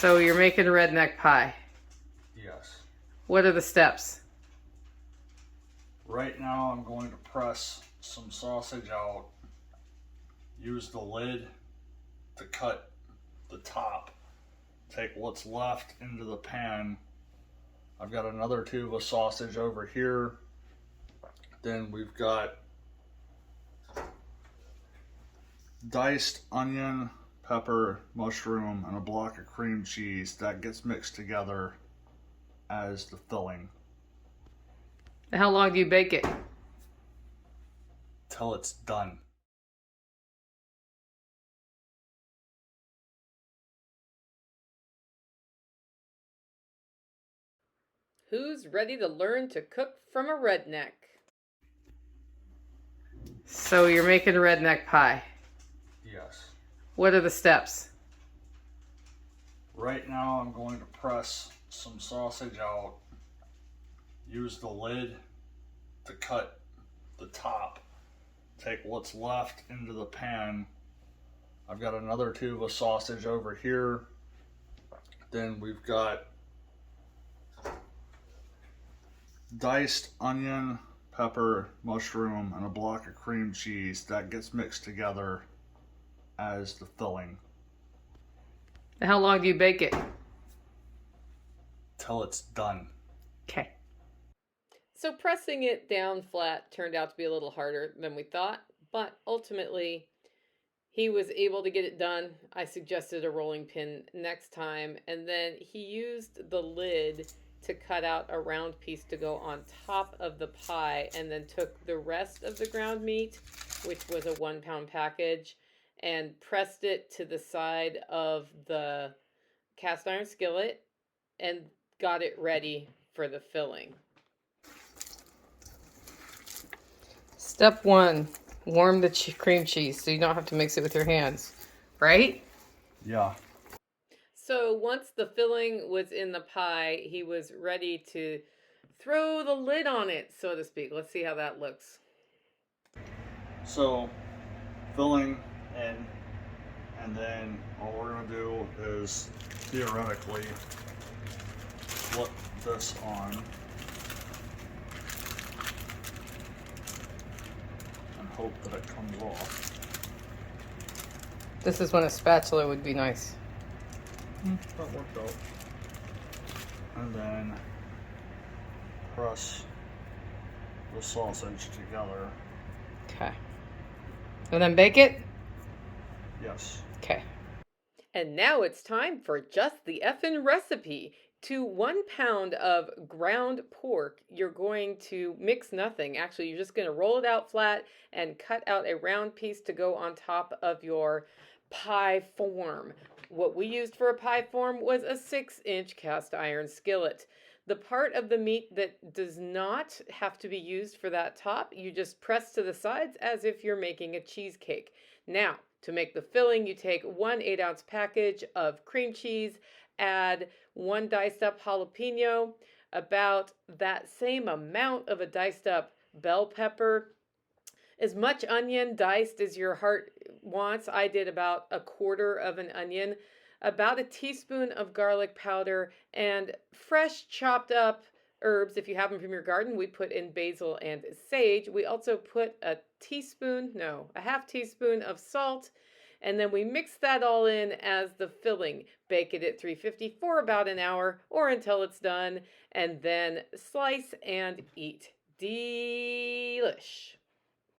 So you're making a redneck pie. Yes. What are the steps? Right now I'm going to press some sausage out, use the lid to cut the top, take what's left into the pan. I've got another tube of sausage over here. Then we've got diced onion, pepper, mushroom, and a block of cream cheese that gets mixed together as the filling. How long do you bake it? Till it's done. Who's ready to learn to cook from a redneck? So you're making a redneck pie. Yes. What are the steps? Right now I'm going to press some sausage out, use the lid to cut the top, take what's left into the pan. I've got another tube of sausage over here. Then we've got diced onion, pepper, mushroom, and a block of cream cheese that gets mixed together as the filling. How long do you bake it? Till it's done. Okay. So pressing it down flat turned out to be a little harder than we thought, but ultimately he was able to get it done. I suggested a rolling pin next time, and then he used the lid to cut out a round piece to go on top of the pie, and then took the rest of the ground meat, which was a 1 pound package, and pressed it to the side of the cast iron skillet and got it ready for the filling. Step 1, warm the cream cheese so you don't have to mix it with your hands, right? Yeah. So once the filling was in the pie, he was ready to throw the lid on it, so to speak. Let's see how that looks. So, filling in, and then all we're going to do is theoretically flip this on and hope that it comes off. This is when a spatula would be nice. That worked out. And then press the sausage together. Okay. And then bake it? Yes. Okay. And now it's time for just the effin' recipe. To 1 pound of ground pork, you're going to mix nothing. Actually, you're just going to roll it out flat and cut out a round piece to go on top of your pie form. What we used for a pie form was a 6-inch cast iron skillet. The part of the meat that does not have to be used for that top, you just press to the sides as if you're making a cheesecake. Now, to make the filling, you take 1 8-ounce package of cream cheese, add 1 diced up jalapeno, about that same amount of a diced up bell pepper, as much onion diced as your heart wants. I did about 1/4 of an onion, about a teaspoon of garlic powder, and fresh chopped up herbs. If you have them from your garden, we put in basil and sage. We also put a half teaspoon of salt, and then we mix that all in as the filling. Bake it at 350 for about an hour or until it's done, and then slice and eat. Delish.